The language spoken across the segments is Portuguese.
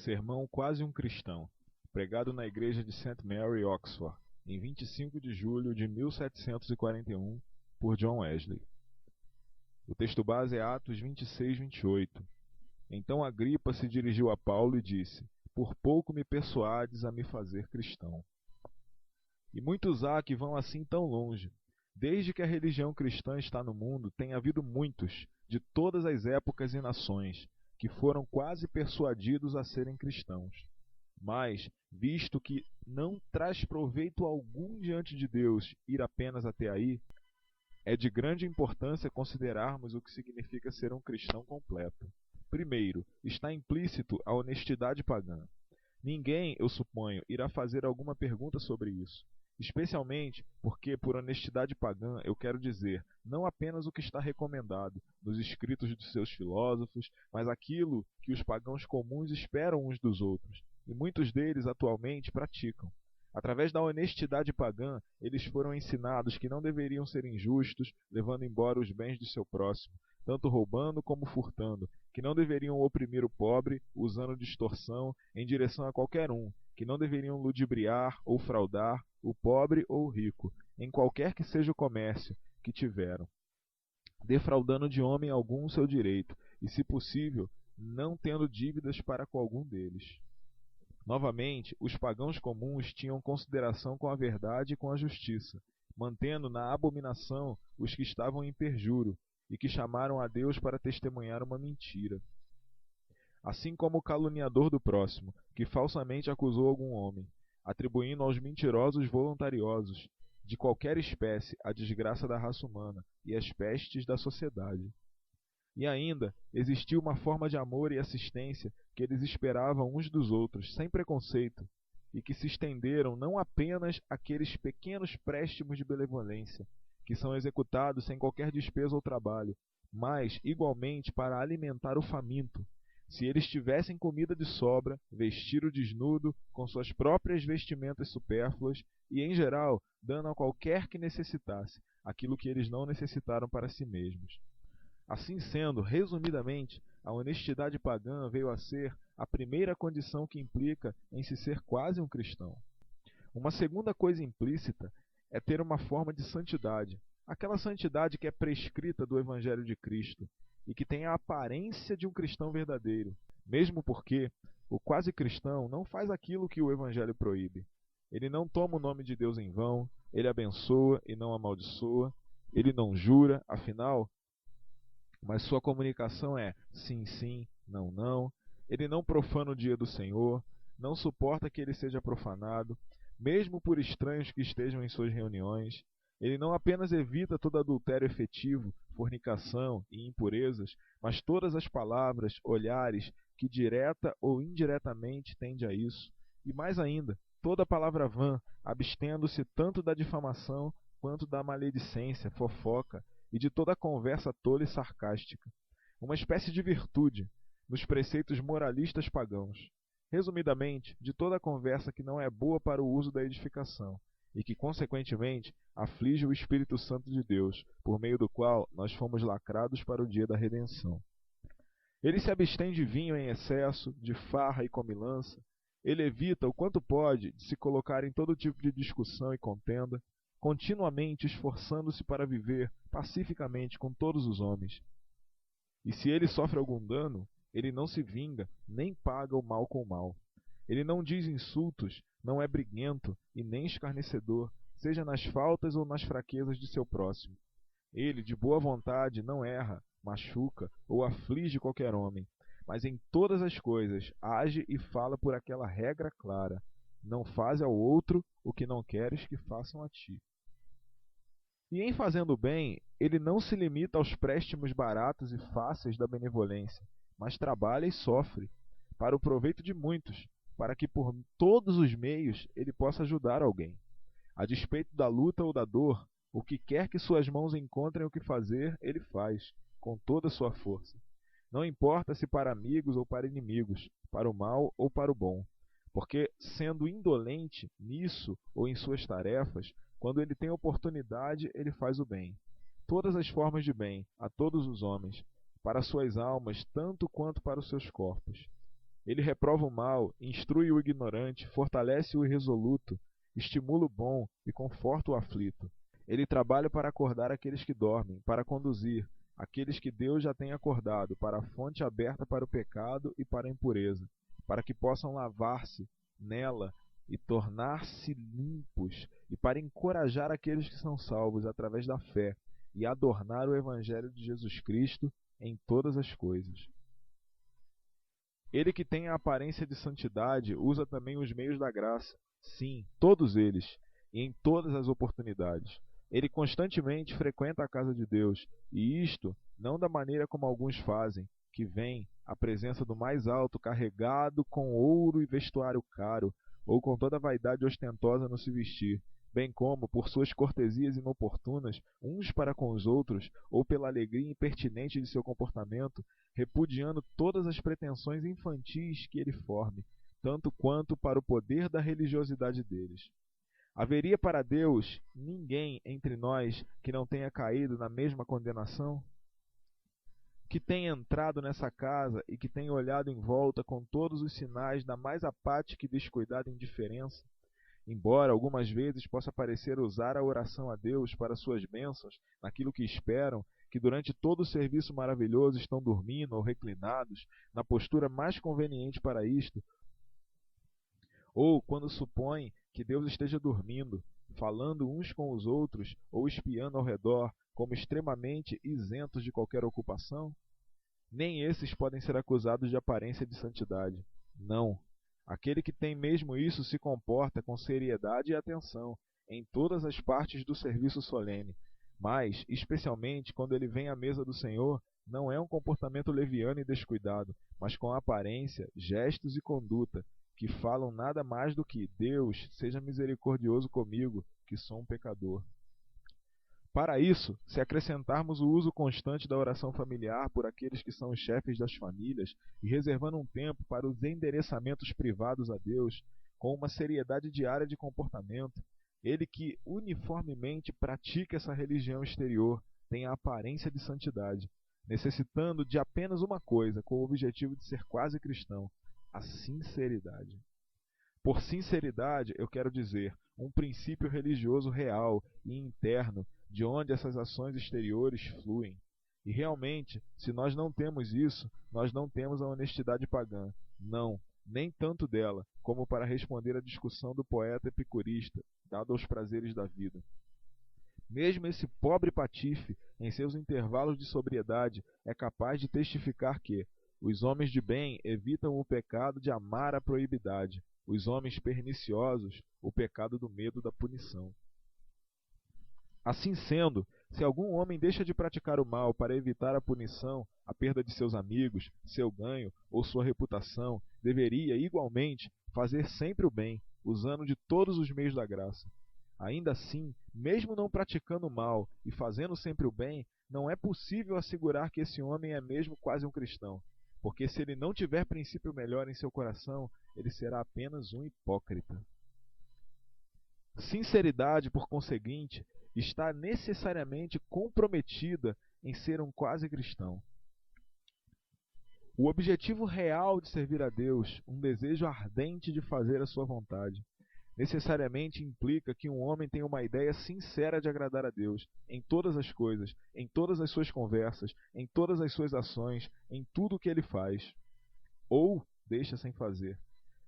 Sermão Quase um Cristão, pregado na igreja de St. Mary, Oxford, em 25 de julho de 1741, por John Wesley. O texto base é Atos 26, 28. Então Agripa se dirigiu a Paulo e disse: Por pouco me persuades a me fazer cristão. E muitos há que vão assim tão longe. Desde que a religião cristã está no mundo, tem havido muitos, de todas as épocas e nações, que foram quase persuadidos a serem cristãos. Mas, visto que não traz proveito algum diante de Deus ir apenas até aí, é de grande importância considerarmos o que significa ser um cristão completo. Primeiro, está implícito a honestidade pagã. Ninguém, eu suponho, irá fazer alguma pergunta sobre isso. Especialmente porque, por honestidade pagã, eu quero dizer não apenas o que está recomendado nos escritos dos seus filósofos, mas aquilo que os pagãos comuns esperam uns dos outros, e muitos deles atualmente praticam. Através da honestidade pagã, eles foram ensinados que não deveriam ser injustos, levando embora os bens de seu próximo, tanto roubando como furtando, que não deveriam oprimir o pobre, usando distorção em direção a qualquer um, que não deveriam ludibriar ou fraudar o pobre ou o rico, em qualquer que seja o comércio que tiveram, defraudando de homem algum o seu direito, e, se possível, não tendo dívidas para com algum deles. Novamente, os pagãos comuns tinham consideração com a verdade e com a justiça, mantendo na abominação os que estavam em perjúrio, e que chamaram a Deus para testemunhar uma mentira. Assim como o caluniador do próximo, que falsamente acusou algum homem, atribuindo aos mentirosos voluntariosos, de qualquer espécie, a desgraça da raça humana e as pestes da sociedade. E ainda, existia uma forma de amor e assistência que eles esperavam uns dos outros, sem preconceito, e que se estenderam não apenas àqueles pequenos préstimos de benevolência, que são executados sem qualquer despesa ou trabalho, mas, igualmente, para alimentar o faminto. Se eles tivessem comida de sobra, vestir o desnudo com suas próprias vestimentas supérfluas e, em geral, dando a qualquer que necessitasse aquilo que eles não necessitaram para si mesmos. Assim sendo, resumidamente, a honestidade pagã veio a ser a primeira condição que implica em se ser quase um cristão. Uma segunda coisa implícita é ter uma forma de santidade, aquela santidade que é prescrita do Evangelho de Cristo e que tem a aparência de um cristão verdadeiro, mesmo porque o quase cristão não faz aquilo que o Evangelho proíbe. Ele não toma o nome de Deus em vão, ele abençoa e não amaldiçoa, ele não jura, afinal, mas sua comunicação é sim, sim, não, não. Ele não profana o dia do Senhor, não suporta que ele seja profanado, mesmo por estranhos que estejam em suas reuniões. Ele não apenas evita todo adultério efetivo, fornicação e impurezas, mas todas as palavras, olhares, que direta ou indiretamente tende a isso. E mais ainda, toda palavra vã, abstendo-se tanto da difamação quanto da maledicência, fofoca e de toda conversa tola e sarcástica. Uma espécie de virtude nos preceitos moralistas pagãos. Resumidamente, de toda conversa que não é boa para o uso da edificação e que, consequentemente, aflige o Espírito Santo de Deus, por meio do qual nós fomos lacrados para o dia da redenção. Ele se abstém de vinho em excesso, de farra e comilança. Ele evita, o quanto pode, de se colocar em todo tipo de discussão e contenda, continuamente esforçando-se para viver pacificamente com todos os homens. E se ele sofre algum dano, ele não se vinga, nem paga o mal com o mal. Ele não diz insultos, não é briguento e nem escarnecedor, seja nas faltas ou nas fraquezas de seu próximo. Ele, de boa vontade, não erra, machuca ou aflige qualquer homem, mas em todas as coisas age e fala por aquela regra clara: não faze ao outro o que não queres que façam a ti. E em fazendo bem, ele não se limita aos préstimos baratos e fáceis da benevolência, mas trabalha e sofre, para o proveito de muitos, para que por todos os meios ele possa ajudar alguém. A despeito da luta ou da dor, o que quer que suas mãos encontrem o que fazer, ele faz, com toda a sua força. Não importa se para amigos ou para inimigos, para o mal ou para o bom, porque, sendo indolente nisso ou em suas tarefas, quando ele tem oportunidade, ele faz o bem. Todas as formas de bem, a todos os homens, para suas almas tanto quanto para os seus corpos. Ele reprova o mal, instrui o ignorante, fortalece o irresoluto, estimula o bom e conforta o aflito. Ele trabalha para acordar aqueles que dormem, para conduzir aqueles que Deus já tem acordado, para a fonte aberta para o pecado e para a impureza, para que possam lavar-se nela e tornar-se limpos, e para encorajar aqueles que são salvos através da fé e adornar o Evangelho de Jesus Cristo em todas as coisas. Ele que tem a aparência de santidade usa também os meios da graça, sim, todos eles, e em todas as oportunidades. Ele constantemente frequenta a casa de Deus, e isto não da maneira como alguns fazem, que vêm à presença do mais alto carregado com ouro e vestuário caro, ou com toda a vaidade ostentosa no se vestir, bem como por suas cortesias inoportunas uns para com os outros, ou pela alegria impertinente de seu comportamento, repudiando todas as pretensões infantis que ele forme, tanto quanto para o poder da religiosidade deles. Haveria para Deus ninguém entre nós que não tenha caído na mesma condenação? Que tenha entrado nessa casa e que tenha olhado em volta com todos os sinais da mais apática e descuidada indiferença? Embora algumas vezes possa parecer usar a oração a Deus para suas bênçãos, naquilo que esperam, que durante todo o serviço maravilhoso estão dormindo ou reclinados, na postura mais conveniente para isto, ou quando supõem que Deus esteja dormindo, falando uns com os outros ou espiando ao redor, como extremamente isentos de qualquer ocupação? Nem esses podem ser acusados de aparência de santidade. Não. Aquele que tem mesmo isso se comporta com seriedade e atenção em todas as partes do serviço solene, mas, especialmente quando ele vem à mesa do Senhor, não é um comportamento leviano e descuidado, mas com aparência, gestos e conduta, que falam nada mais do que Deus seja misericordioso comigo, que sou um pecador. Para isso, se acrescentarmos o uso constante da oração familiar por aqueles que são os chefes das famílias e reservando um tempo para os endereçamentos privados a Deus, com uma seriedade diária de comportamento, ele que uniformemente pratica essa religião exterior tem a aparência de santidade, necessitando de apenas uma coisa, com o objetivo de ser quase cristão: a sinceridade. Por sinceridade, eu quero dizer um princípio religioso real e interno, de onde essas ações exteriores fluem. E realmente, se nós não temos isso, nós não temos a honestidade pagã. Não, nem tanto dela, como para responder à discussão do poeta epicurista, dado aos prazeres da vida. Mesmo esse pobre patife, em seus intervalos de sobriedade, é capaz de testificar que os homens de bem evitam o pecado de amar a proibidade, os homens perniciosos, o pecado do medo da punição. Assim sendo, se algum homem deixa de praticar o mal para evitar a punição, a perda de seus amigos, seu ganho ou sua reputação, deveria, igualmente, fazer sempre o bem, usando de todos os meios da graça. Ainda assim, mesmo não praticando o mal e fazendo sempre o bem, não é possível assegurar que esse homem é mesmo quase um cristão, porque se ele não tiver princípio melhor em seu coração, ele será apenas um hipócrita. Sinceridade, por conseguinte, está necessariamente comprometida em ser um quase cristão. O objetivo real de servir a Deus, um desejo ardente de fazer a sua vontade, necessariamente implica que um homem tenha uma ideia sincera de agradar a Deus em todas as coisas, em todas as suas conversas, em todas as suas ações, em tudo o que ele faz, ou deixa sem fazer.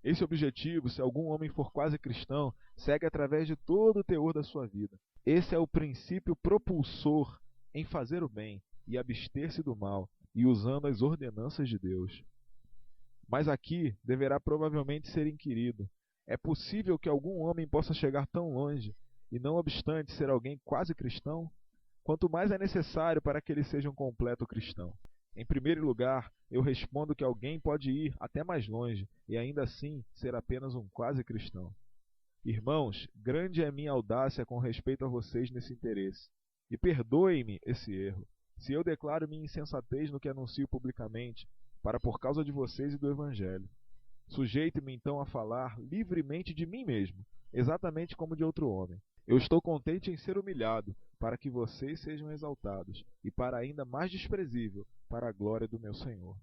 Esse objetivo, se algum homem for quase cristão, segue através de todo o teor da sua vida. Esse é o princípio propulsor em fazer o bem e abster-se do mal, e usando as ordenanças de Deus. Mas aqui deverá provavelmente ser inquirido: é possível que algum homem possa chegar tão longe, e não obstante ser alguém quase cristão? Quanto mais é necessário para que ele seja um completo cristão? Em primeiro lugar, eu respondo que alguém pode ir até mais longe e ainda assim ser apenas um quase cristão. Irmãos, grande é minha audácia com respeito a vocês nesse interesse. E perdoem-me esse erro, se eu declaro minha insensatez no que anuncio publicamente, para por causa de vocês e do Evangelho. Sujeito-me então a falar livremente de mim mesmo, exatamente como de outro homem. Eu estou contente em ser humilhado, para que vocês sejam exaltados, e para ainda mais desprezível, para a glória do meu Senhor.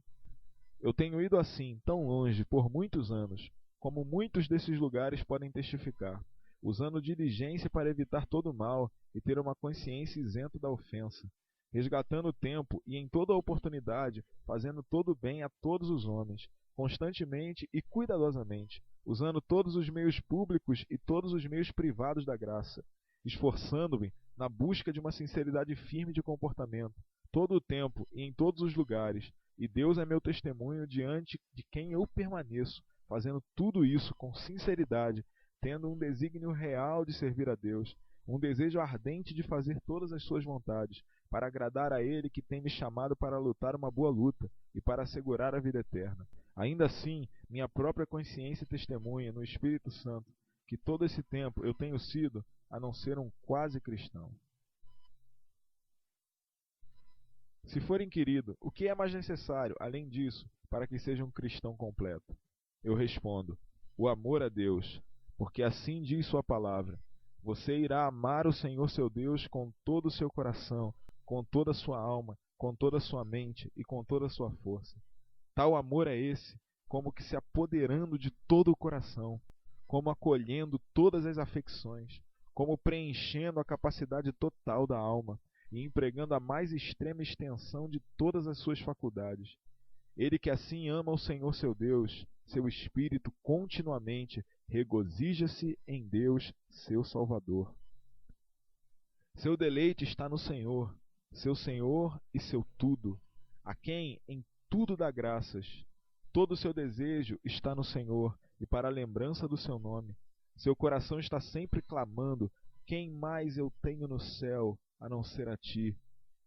Eu tenho ido assim, tão longe, por muitos anos, como muitos desses lugares podem testificar, usando diligência para evitar todo mal e ter uma consciência isenta da ofensa, resgatando o tempo e em toda oportunidade, fazendo todo o bem a todos os homens, constantemente e cuidadosamente, usando todos os meios públicos e todos os meios privados da graça, esforçando-me na busca de uma sinceridade firme de comportamento, todo o tempo e em todos os lugares, e Deus é meu testemunho diante de quem eu permaneço, fazendo tudo isso com sinceridade, tendo um desígnio real de servir a Deus, um desejo ardente de fazer todas as suas vontades, para agradar a Ele que tem me chamado para lutar uma boa luta e para assegurar a vida eterna. Ainda assim, minha própria consciência testemunha no Espírito Santo que todo esse tempo eu tenho sido, a não ser um quase cristão. Se for inquirido, o que é mais necessário, além disso, para que seja um cristão completo? Eu respondo, o amor a Deus, porque assim diz sua palavra. Você irá amar o Senhor seu Deus com todo o seu coração, com toda a sua alma, com toda a sua mente e com toda a sua força. Tal amor é esse, como que se apoderando de todo o coração, como acolhendo todas as afecções, como preenchendo a capacidade total da alma e empregando a mais extrema extensão de todas as suas faculdades. Ele que assim ama o Senhor seu Deus, seu espírito continuamente regozija-se em Deus, seu Salvador. Seu deleite está no Senhor, seu Senhor e seu tudo, a quem em tudo dá graças. Todo o seu desejo está no Senhor e para a lembrança do seu nome. Seu coração está sempre clamando, quem mais eu tenho no céu a não ser a ti?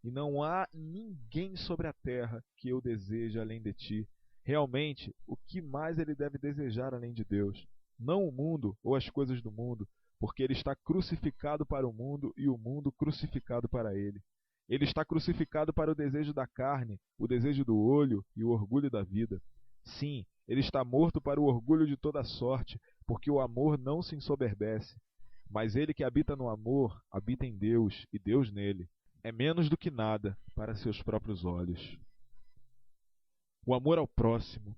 E não há ninguém sobre a terra que eu deseje além de ti. Realmente, o que mais ele deve desejar além de Deus? Não o mundo ou as coisas do mundo, porque ele está crucificado para o mundo e o mundo crucificado para ele. Ele está crucificado para o desejo da carne, o desejo do olho e o orgulho da vida. Sim, ele está morto para o orgulho de toda sorte, porque o amor não se ensoberbece. Mas ele que habita no amor, habita em Deus, e Deus nele. É menos do que nada para seus próprios olhos. O amor ao próximo.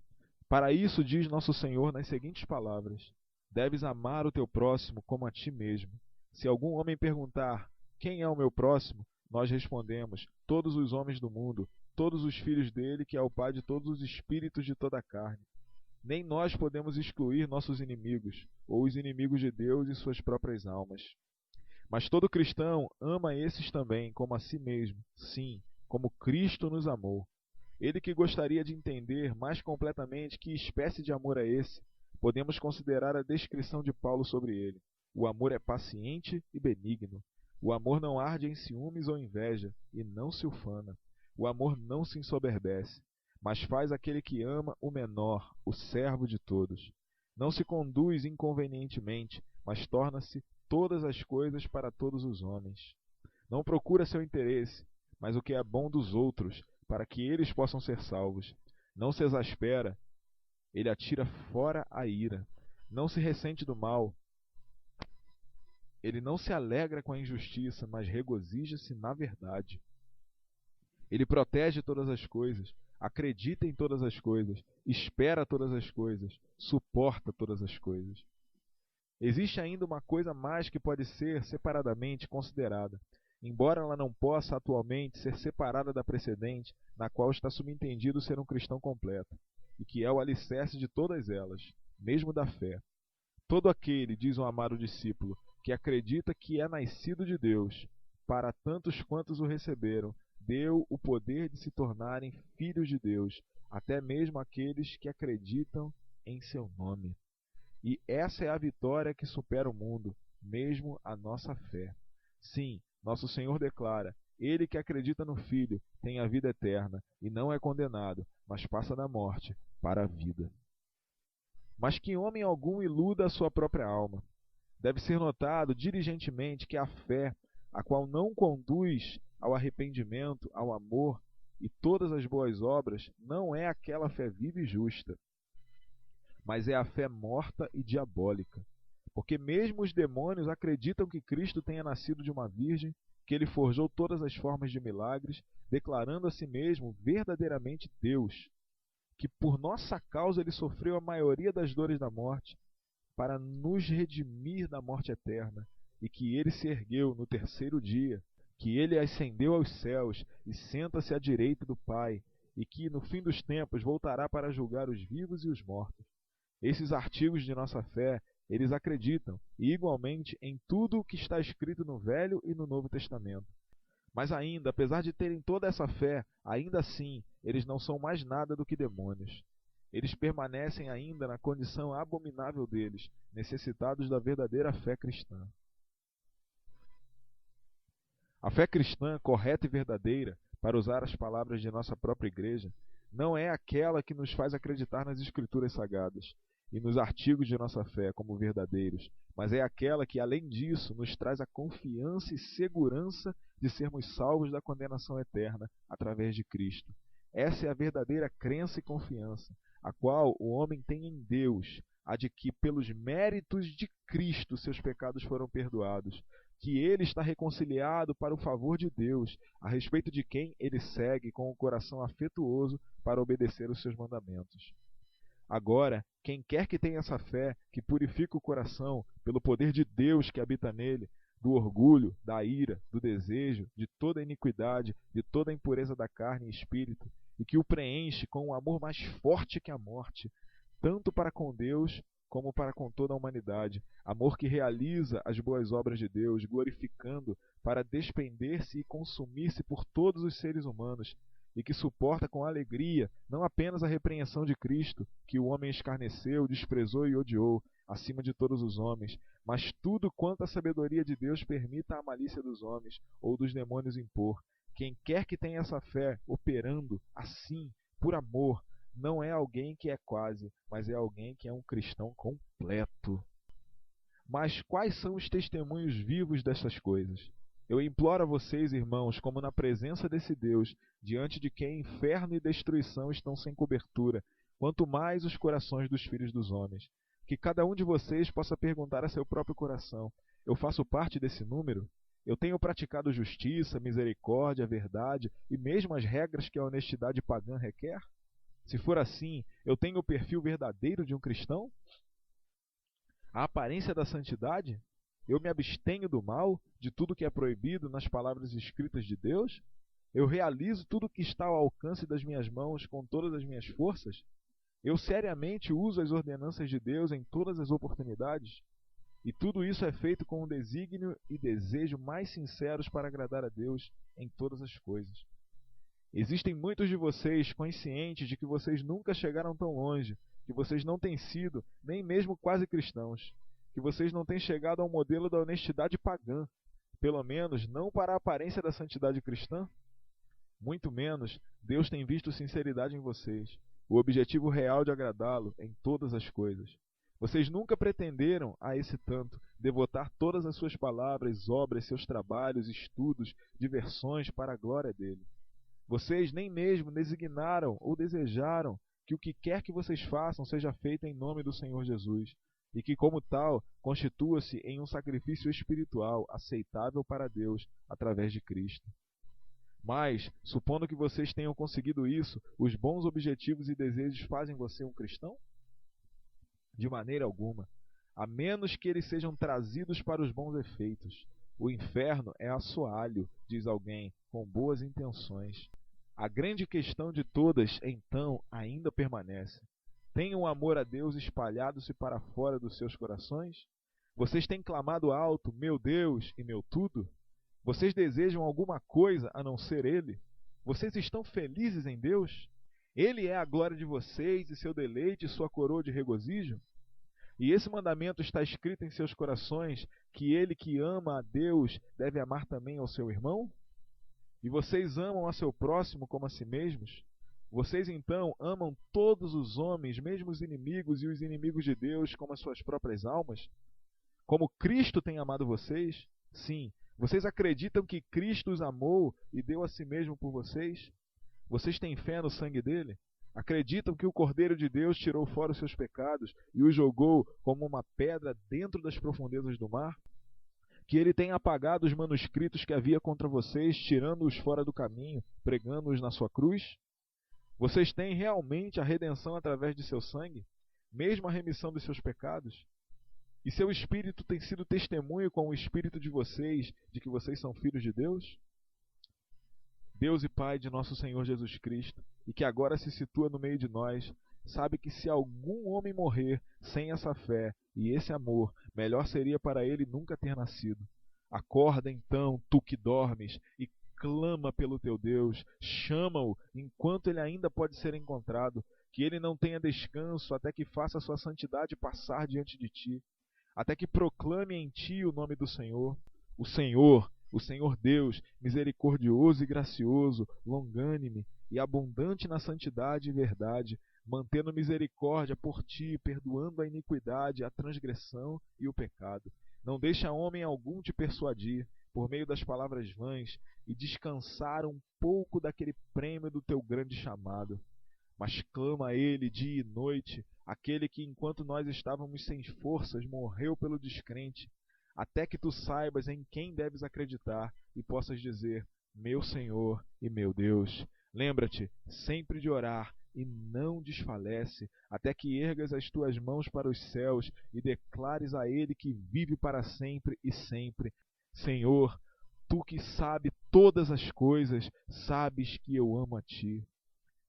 Para isso diz nosso Senhor nas seguintes palavras: deves amar o teu próximo como a ti mesmo. Se algum homem perguntar, quem é o meu próximo? Nós respondemos, todos os homens do mundo, todos os filhos dele, que é o Pai de todos os espíritos de toda a carne. Nem nós podemos excluir nossos inimigos, ou os inimigos de Deus e suas próprias almas. Mas todo cristão ama esses também, como a si mesmo, sim, como Cristo nos amou. Ele que gostaria de entender mais completamente que espécie de amor é esse, podemos considerar a descrição de Paulo sobre ele. O amor é paciente e benigno. O amor não arde em ciúmes ou inveja, e não se ufana. O amor não se ensoberbece, mas faz aquele que ama o menor, o servo de todos. Não se conduz inconvenientemente, mas torna-se todas as coisas para todos os homens. Não procura seu interesse, mas o que é bom dos outros, para que eles possam ser salvos. Não se exaspera, ele atira fora a ira. Não se ressente do mal. Ele não se alegra com a injustiça, mas regozija-se na verdade. Ele protege todas as coisas, acredita em todas as coisas, espera todas as coisas, suporta todas as coisas. Existe ainda uma coisa mais que pode ser separadamente considerada, embora ela não possa atualmente ser separada da precedente, na qual está subentendido ser um cristão completo, e que é o alicerce de todas elas, mesmo da fé. Todo aquele, diz um amado discípulo, que acredita que é nascido de Deus, para tantos quantos o receberam, deu o poder de se tornarem filhos de Deus, até mesmo aqueles que acreditam em seu nome. E essa é a vitória que supera o mundo, mesmo a nossa fé. Sim, nosso Senhor declara, ele que acredita no Filho tem a vida eterna, e não é condenado, mas passa da morte para a vida. Mas que homem algum iluda a sua própria alma. Deve ser notado diligentemente que a fé, a qual não conduz ao arrependimento, ao amor e todas as boas obras, não é aquela fé viva e justa, mas é a fé morta e diabólica. Porque mesmo os demônios acreditam que Cristo tenha nascido de uma virgem, que ele forjou todas as formas de milagres, declarando a si mesmo verdadeiramente Deus. que por nossa causa ele sofreu a maioria das dores da morte, para nos redimir da morte eterna, e que ele se ergueu no terceiro dia, que ele ascendeu aos céus e senta-se à direita do Pai, e que no fim dos tempos voltará para julgar os vivos e os mortos. Esses artigos de nossa fé, eles acreditam, e igualmente em tudo o que está escrito no Velho e no Novo Testamento. Mas ainda, apesar de terem toda essa fé, ainda assim, eles não são mais nada do que demônios. Eles permanecem ainda na condição abominável deles, necessitados da verdadeira fé cristã. A fé cristã, correta e verdadeira, para usar as palavras de nossa própria igreja, não é aquela que nos faz acreditar nas Escrituras Sagradas e nos artigos de nossa fé como verdadeiros, mas é aquela que, além disso, nos traz a confiança e segurança de sermos salvos da condenação eterna através de Cristo. Essa é a verdadeira crença e confiança, a qual o homem tem em Deus, a de que, pelos méritos de Cristo, seus pecados foram perdoados, que ele está reconciliado para o favor de Deus, a respeito de quem ele segue com o coração afetuoso para obedecer os seus mandamentos. Agora, quem quer que tenha essa fé, que purifica o coração pelo poder de Deus que habita nele, do orgulho, da ira, do desejo, de toda a iniquidade, de toda a impureza da carne e espírito, e que o preenche com um amor mais forte que a morte, tanto para com Deus como para com toda a humanidade, amor que realiza as boas obras de Deus, glorificando para despender-se e consumir-se por todos os seres humanos, e que suporta com alegria não apenas a repreensão de Cristo, que o homem escarneceu, desprezou e odiou, acima de todos os homens, mas tudo quanto a sabedoria de Deus permita a malícia dos homens ou dos demônios impor. Quem quer que tenha essa fé operando assim, por amor, não é alguém que é quase, mas é alguém que é um cristão completo. Mas quais são os testemunhos vivos dessas coisas? Eu imploro a vocês, irmãos, como na presença desse Deus, diante de quem inferno e destruição estão sem cobertura, quanto mais os corações dos filhos dos homens, que cada um de vocês possa perguntar a seu próprio coração: eu faço parte desse número? Eu tenho praticado justiça, misericórdia, verdade e mesmo as regras que a honestidade pagã requer? Se for assim, eu tenho o perfil verdadeiro de um cristão? A aparência da santidade? Eu me abstenho do mal, de tudo que é proibido nas palavras escritas de Deus? Eu realizo tudo o que está ao alcance das minhas mãos com todas as minhas forças? Eu seriamente uso as ordenanças de Deus em todas as oportunidades? E tudo isso é feito com um desígnio e desejo mais sinceros para agradar a Deus em todas as coisas. Existem muitos de vocês conscientes de que vocês nunca chegaram tão longe, que vocês não têm sido nem mesmo quase cristãos, que vocês não têm chegado ao modelo da honestidade pagã, pelo menos não para a aparência da santidade cristã. Muito menos, Deus tem visto sinceridade em vocês, o objetivo real de agradá-lo em todas as coisas. Vocês nunca pretenderam, a esse tanto, devotar todas as suas palavras, obras, seus trabalhos, estudos, diversões para a glória dele. Vocês nem mesmo designaram ou desejaram que o que quer que vocês façam seja feito em nome do Senhor Jesus, e que, como tal, constitua-se em um sacrifício espiritual aceitável para Deus através de Cristo. Mas, supondo que vocês tenham conseguido isso, os bons objetivos e desejos fazem você um cristão? De maneira alguma, a menos que eles sejam trazidos para os bons efeitos. O inferno é assoalho, diz alguém, com boas intenções. A grande questão de todas, então, ainda permanece. Tem um amor a Deus espalhado-se para fora dos seus corações? Vocês têm clamado alto, meu Deus e meu tudo? Vocês desejam alguma coisa a não ser Ele? Vocês estão felizes em Deus? Ele é a glória de vocês e seu deleite e sua coroa de regozijo? E esse mandamento está escrito em seus corações, que ele que ama a Deus deve amar também ao seu irmão? E vocês amam a seu próximo como a si mesmos? Vocês então amam todos os homens, mesmo os inimigos e os inimigos de Deus, como as suas próprias almas? Como Cristo tem amado vocês? Sim, vocês acreditam que Cristo os amou e deu a si mesmo por vocês? Vocês têm fé no sangue dele? Acreditam que o Cordeiro de Deus tirou fora os seus pecados e os jogou como uma pedra dentro das profundezas do mar? Que ele tem apagado os manuscritos que havia contra vocês, tirando-os fora do caminho, pregando-os na sua cruz? Vocês têm realmente a redenção através de seu sangue, mesmo a remissão dos seus pecados? E seu Espírito tem sido testemunho com o Espírito de vocês de que vocês são filhos de Deus? Deus e Pai de nosso Senhor Jesus Cristo, e que agora se situa no meio de nós, sabe que se algum homem morrer sem essa fé e esse amor, melhor seria para ele nunca ter nascido. Acorda então, tu que dormes, e clama pelo teu Deus, chama-o enquanto ele ainda pode ser encontrado, que ele não tenha descanso até que faça sua santidade passar diante de ti, até que proclame em ti o nome do Senhor. O Senhor Deus, misericordioso e gracioso, longânime e abundante na santidade e verdade, mantendo misericórdia por ti, perdoando a iniquidade, a transgressão e o pecado. Não deixa homem algum te persuadir, por meio das palavras vãs, e descansar um pouco daquele prêmio do teu grande chamado. Mas clama a ele dia e noite, aquele que, enquanto nós estávamos sem forças, morreu pelo descrente, até que tu saibas em quem deves acreditar e possas dizer: meu Senhor e meu Deus. Lembra-te sempre de orar e não desfalece, até que ergas as tuas mãos para os céus e declares a ele que vive para sempre e sempre: Senhor, tu que sabe todas as coisas, sabes que eu amo a ti.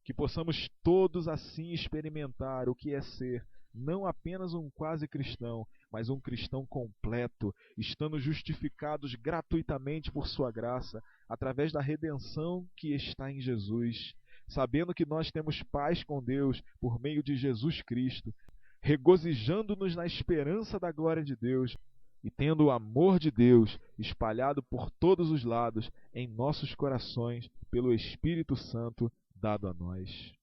Que possamos todos assim experimentar o que é ser não apenas um quase cristão, mas um cristão completo, estando justificados gratuitamente por sua graça, através da redenção que está em Jesus, sabendo que nós temos paz com Deus por meio de Jesus Cristo, regozijando-nos na esperança da glória de Deus e tendo o amor de Deus espalhado por todos os lados em nossos corações pelo Espírito Santo dado a nós.